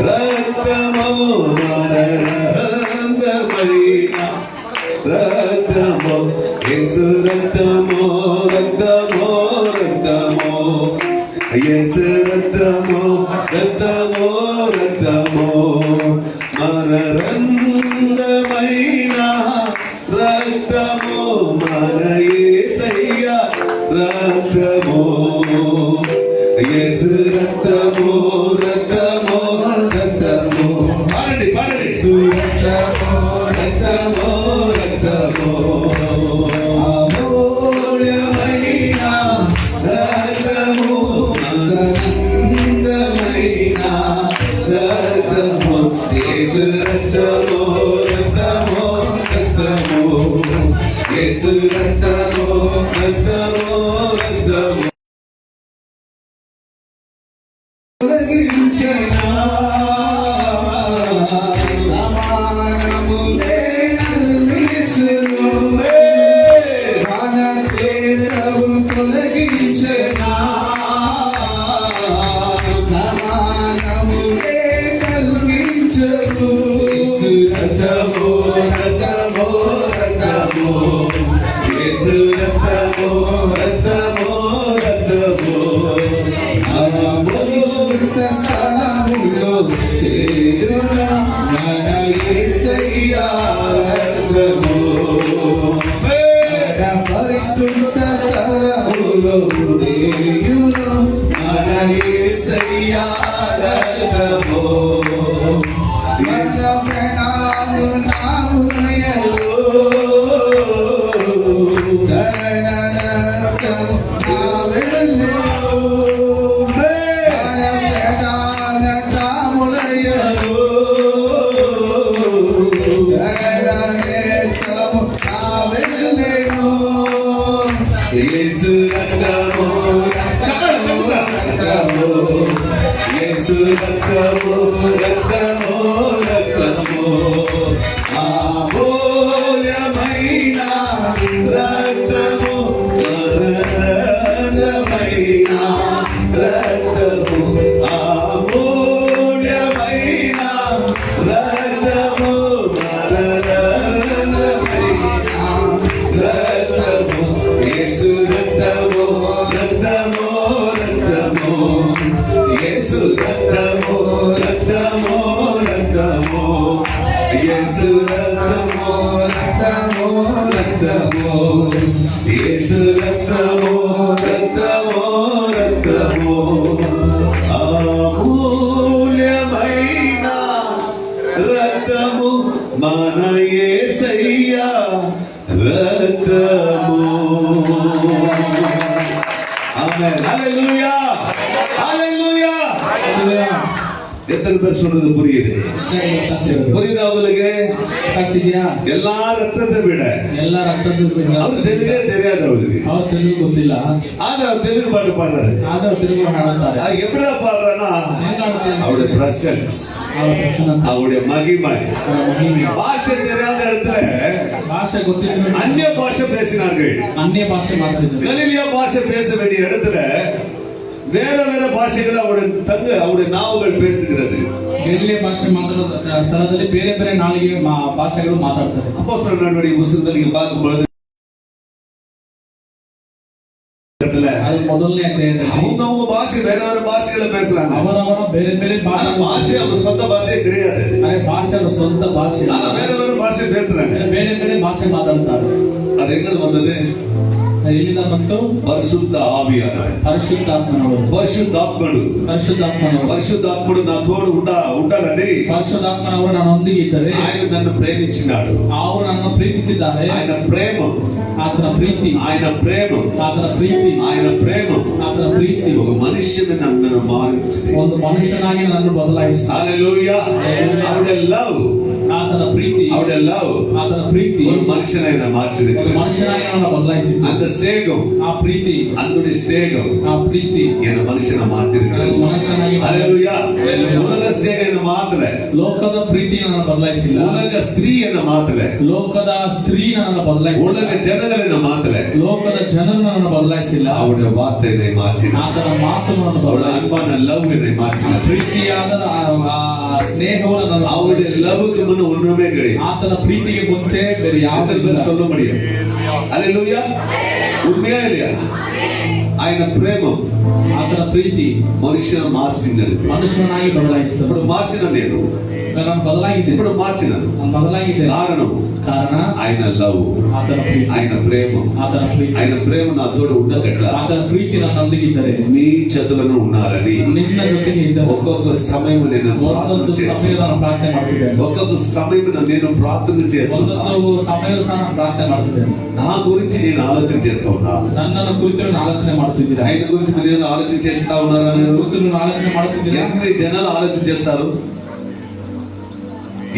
రక్తము మరణమైన రక్తము యేసు రక్తము రక్తము రక్తము యేసు రక్తము రక్తము రక్తము మరణమైన రక్తము మన యేసయ్య రక్తము యేసు రక్తము రక్తము రక్తము పాడండి పాడండి రక్తము రక్తము రక్తము అమూల్యమైన రక్తము అనంతమైన రక్తము యేసు రక్తము రక్తము రక్తము యేసు రక్తము రక్తము రక్తము తొలగించనా సమానములే నల్లించును మనకేతవు తొలగించనా సమానములే కలిగించును యేసు రక్తము రక్తము రక్తము యేసు రక్తము రక్తము రక్తము స్థలములో చేరునా మన యేసయ్య రక్తము పరిశుద్ధ స్థలములో చేరునా మన యేసయ్య రక్తము మన ప్రాణాలు నామునయలో రక్తము నావెల్లో యేసు రక్తము రక్తము రక్తము యేసు రక్తము రక్తము రక్తము అమూల్యమైన రక్తము మరణమైన రక్తము అమూల్యమైన రక్తము మరణమైన రక్తము యేసు రక్తము రక్తము రక్తము యేసు రక్తము రక్తము రక్తము యేసు రక్తము రక్తము రక్తము యేసు రక్తము రక్తము రక్తము అమూల్యమైన రక్తము మన యేసయ్య రక్తము. ஆமென். ஹalleluya. ஹalleluya. எத்தனை பேர் சொல்றது புரியுது? புரியுதா உங்களுக்கு? எல்லா ரத்தத்தை விட அவருக்கு தெலுங்கே தெரியாது. அவருக்கு தெலுங்கு ಗೊತ್ತಿಲ್ಲ. ஆனா தெலுங்கு பாட்டு பாடுறாரு. எப்படி பாடுறானா அவருடைய பிரசன்ஸ், அவருடைய மகிமை. பாஷை தெரியாத இடத்துல பாஷை ಗೊತ್ತಿಲ್ಲ அந்நிய பாஷை பேசினார்கள். அந்நிய பாஷை மாத்திரம் கலிலியா பாஷை பேச வேண்டிய இடத்துல வேற வேற பாஷைகள் அவருடைய நாவுகள் பேசுகிறது. ಗಲಿಲಿಯ ಭಾಷೆ ಮಾತಾಡೋ ಸ್ಥಳದಲ್ಲಿ ಬೇರೆ ಬೇರೆ ನಾಲಿಗೆ ಭಾಷೆಗಳು ಮಾತಾಡ್ತಾರೆ. ಅಪೊಸ್ತಲರ ನಡವಳಿಕೆ ಪುಸ್ತಕದಲ್ಲಿ பார்க்கும்போது அது முதல்ல அவங்க பாஷை வேற வேற பாஷைகளை பேசுறாங்க. அவரவர ಬೇರೆ ಬೇರೆ ಭಾಷೆ ಅವ್ರ ಸ್ವಂತ ಭಾಷೆ கிடையாது. ಅರೆ ಭಾಷೆ ಅವ್ರ ಸ್ವಂತ ಭಾಷೆ ಅಲ್ಲ, ಬೇರೆ ಬೇರೆ ಭಾಷೆ பேசுறாங்க. ಬೇರೆ ಬೇರೆ ಭಾಷೆ ಮಾತಾಡ್ತಾರೆ. ಅದು ಎಲ್ಲಿ ಬಂದது? ಎಲ್ಲಿಂದ ಬಂತು? ಪರಿಶುದ್ಧ ಆವಿಯಾನವರು, ಪರಿಶುದ್ಧಾತ್ಮನವರು, పరిశుద్ధాత్ముడు నాతోడు ఉంటాడండి. పరిశుద్ధాత్మనವರು నన్నొందిಗೆ ఇದ್ದಾರೆ. ఆయన నన్ను ప్రేమించినాడు. ಅವರು నన్ను ప్రేమిಸಿದ್ದಾರೆ. ఆయన ప్రేమ, ಆತನ ಪ್ರೀತಿ, ఆయన ప్రేమ, ಆತನ ಪ್ರೀತಿ, ఆయన ಪ್ರೇಮ, ಆತನ ಪ್ರೀತಿ ఒక మనిషిని నన్ను మారించింది. ಒಂದು ಮನುಷ್ಯನಾಗಿ ನನ್ನನ್ನು ಬದಲಾಯಿಸಿತು. హల్లెలూయా. ಅವರ ಲವ್, ಆತನ ಪ್ರೀತಿ, ಅವರ ಲವ್, ಆತನ ಪ್ರೀತಿ ఒక మనిషినైనా మార్చింది. ఒక మనిషినైనా నన్ను బదలాಯಿಸಿತು. அந்த స్నేహం, ఆ ప్రీతి, అందుడి స్నేహం, ఆ ప్రీతి என்ன மனுஷனை மாத்திருக்கிறது. மனுஷனாகி ஹalleluya. உலக ಸ್ನೇಹನ ಮಾತ್ರ ಲೋಕದ ಪ್ರೀತಿ ನನ್ನ ಬದಲಾಯಿಸಿಲ್ಲ, ಉಲಗ ಸ್ತ್ರೀಯನ್ನ ಮಾತ್ರ ಲೋಕದ ಸ್ತ್ರೀ ನನ್ನ ಬದಲಾಯಿಸಿಲ್ಲ, ಉಲಗ ಜನಗಳನ್ನ ಮಾತ್ರ ಲೋಕದ ಜನರು ನನ್ನ ಬದಲಾಯಿಸಿಲ್ಲ. ಅವಳ ವಾರ್ತೆಯನ್ನೇ ಮಾಚಿನ, ಆತನ ಮಾತು ನನ್ನ ಅವಳ ಬದಲಾಯಿಸಿಲ್ಲ, ಅನ್ಬನ ಲವ್ನೇ ಮಾಚಿನ, ಪ್ರೀತಿಯಾದ ಆ ಸ್ನೇಹವನ್ನು ನನ್ನ அவருடைய லவ்வுக்கு முன்ன ஒண்ணுமே கிடையாது. ಆತನ ಪ್ರೀತಿಗೆ ಮುಂಚೆ ಬೇರೆ யாரும் ಯಾವುದೂ சொல்ல முடியும். அல்லேலூயா. உண்மையா இல்லையா? ఆయన ప్రేమం ಆತನ ಪ್ರೀತಿ మనిషిని మార్చింది. ಮನುಷ್ಯನಾಗಿ ಬದಲಾಯಿಸಿದ. ఇప్పుడు మార్చిన నేను, ನಾನು ಬದಲಾಗಿದ್ದೇನೆ, ఇప్పుడు మార్చినాను. ನಾನು ಬದಲಾಗಿದ್ದೇನೆ. ಕಾರಣ ఆయన లవ్, ಆತನ ಪ್ರೀತಿ, ఆయన ప్రేమం, ಆತನ ಪ್ರೀತಿ, ఆయన ప్రేమ నాతోడు ఉండగట్ట. ಆತನ ಪ್ರೀತಿ ನನ್ನೊಂದಿಗಿದ್ದರೆ మీ చేతులను ఉన్నారని ನಿನ್ನ ಜೊತೆಗೆ ಇದ್ದರೆ ఒక్కొక్క సమయం నేను ಒಂದೊಂದು ಸಮಯ ನಾನು ಪ್ರಾರ್ಥನೆ ಮಾಡ್ತಿದ್ದೇನೆ, ఒక్కొక్క సమయం నేను ప్రార్థన చేస్తున్నాను. ಒಂದೊಂದು ಸಮಯ ಸಹ ನಾನು ಪ್ರಾರ್ಥನೆ ಮಾಡ್ತಿದ್ದೇನೆ. నా గురించి నేను ఆలోచన చేస్తా ఉన్నాను. ನನ್ನನ್ನು ಕುರಿತು ನಾನು ಆಲೋಚನೆ ಮಾಡ್ತಿದ್ದೀರಾ? ఆయన గురించి మీరు ఆలోచన చేస్తా ఉన్నారా? ನನ್ನ ಕುರಿತು ನಾನು ಆಲೋಚನೆ ಮಾಡ್ತಿದ್ದೀರಾ? ఎన్ని జనాలు ఆలోచన చేస్తారు?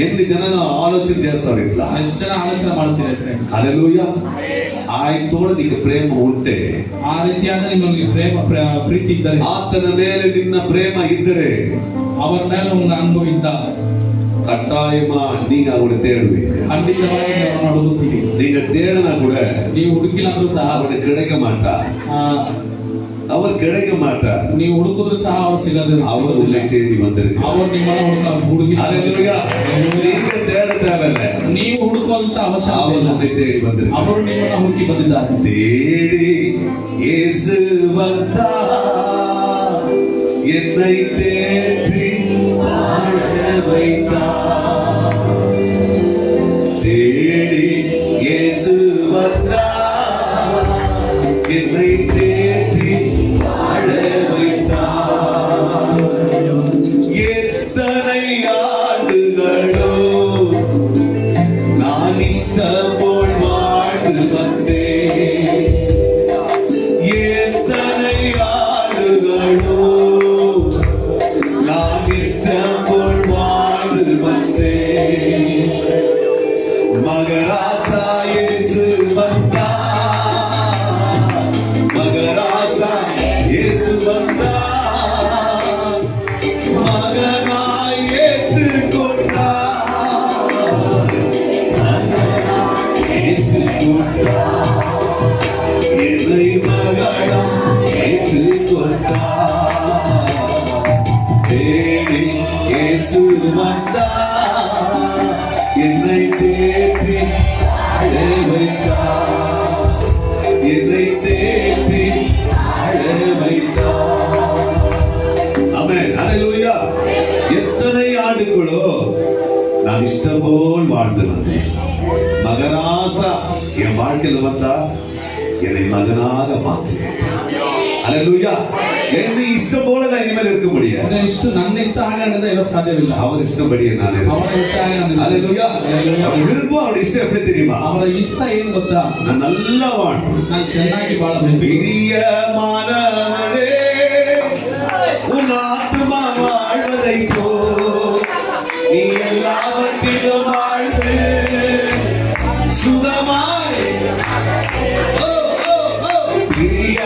ఎన్ని జనాలు ఆలోచన చేస్తారు? ఇట్లా ಎಷ್ಟು ಜನ ಆಲೋಚನೆ ಮಾಡ್ತೀರಾ? హల్లెలూయా. ఆయనతోడు నీకు ప్రేమ ఉంటే, ಆ ರೀತಿಯಾದ ನಿಮಗೆ ಪ್ರೀತಿ ಇದ್ದರೆ, ಆತನ ಮೇಲೆ ನಿನ್ನ ಪ್ರೇಮ ಇದ್ದರೆ, ಅವರ ಮೇಲೆ ಒಂದು ಅನುಭವ ಇದ್ದ கட்டாயமா நீங்க அவனை தேடுவீங்க. ಖಂಡಿತವಾಗಿ ಅವರನ್ನು ಹುಡುಕುತ್ತೀರಿ. நீங்க தேடினா கூட ನೀವು ಹುಡುಕಿಲ್ಲ ಅಂದ್ರೂ ಸಹ அவனுக்கு கிடைக்க மாட்டார். அவர் கிடைக்க மாட்டார். ನೀವು ಹುಡುಕಿದ್ರು ಸಹ ಅವರು ಸಿಗದಿಲ್ಲ. அவர் உங்களை தேடி வந்திருக்கிறார். ಅವರು ನಿಮ್ಮನ್ನ ಹುಡುಕಿ. ஹல்லேலூயா. நீங்க தேட தேவையில்ல, ನೀವು ಹುಡುಕುವಂತ ಅವಶ್ಯಕತೆ அவர் ಇಲ್ಲ. உங்களை தேடி வந்திருக்கிறார். ಅವರು ನಿಮ್ಮನ್ನ ಹುಡುಕಿ ಬಂದಿದ್ದಾರೆ. தேடி இயேசு வந்தார், என்னை தேற்றி வாழ வைத்தார். தேடி இயேசு வந்தார், என்னை தேற்றி வாழ வைத்தார். எத்தனை ஆண்டுகளோ நான் இஷ்டம் போல் வாழ்ந்து வந்தேன். எத்தனை ஆண்டுகளோ நான் இஷ்டம் போல் வாழ்ந்து வந்தேன். மகராசா இயேசு வந்தார், மகராசா இயேசு வந்தார், மகனாய் ஏற்றுக்கொண்டார், மகனாய் ஏற்றுக்கொண்டார், என்னை மகனாய் ஏற்றுக்கொண்டார். தேடி இயேசு வந்தார், என்னை தேற்றி வாழ வைத்தார், என்னை தேற்றி வாழ வைத்தார். ஆமென். ஹல்லேலூயா. எத்தனை ஆண்டுகளோ நான் இஷ்டம் போல் வாழ்ந்து வந்தேன். மகராசா என் வாழ்க்கையில் வந்தா என்னை மகனாக மாற்றினேன். ஹல்லேலூயா. என்னை இஷ்டம் போல நான் இனிமேல் இருக்க முடியாது. ನನ್ನ ಇಷ್ಟ ಹಾಗೆ ನಡೆದ್ರೆ ಇರೋದು ಸಾಧ್ಯವಿಲ್ಲ. அவர் இஷ்டப்படியே நான் ಅವರ இருக்கேன். ಇಷ್ಟ ಹಾಗೆ ನಾನು ஹல்லேலூயா. அவர் விருப்பம், அவர் இஷ்டம் எப்படி தெரியுமா? ಅವರ ಇಷ್ಟ ಏನು ಗೊತ್ತಾ? நான் நல்லா வாழணும். ನಾನು ಚೆನ್ನಾಗಿ ಬಾಳಬೇಕು. பிரியமானவரே, உன் ஆத்துமா வாழ்வதை போ நீ எல்லாவற்றிலும் வாழ்ந்து சுகமாய். பிரியமானவரே,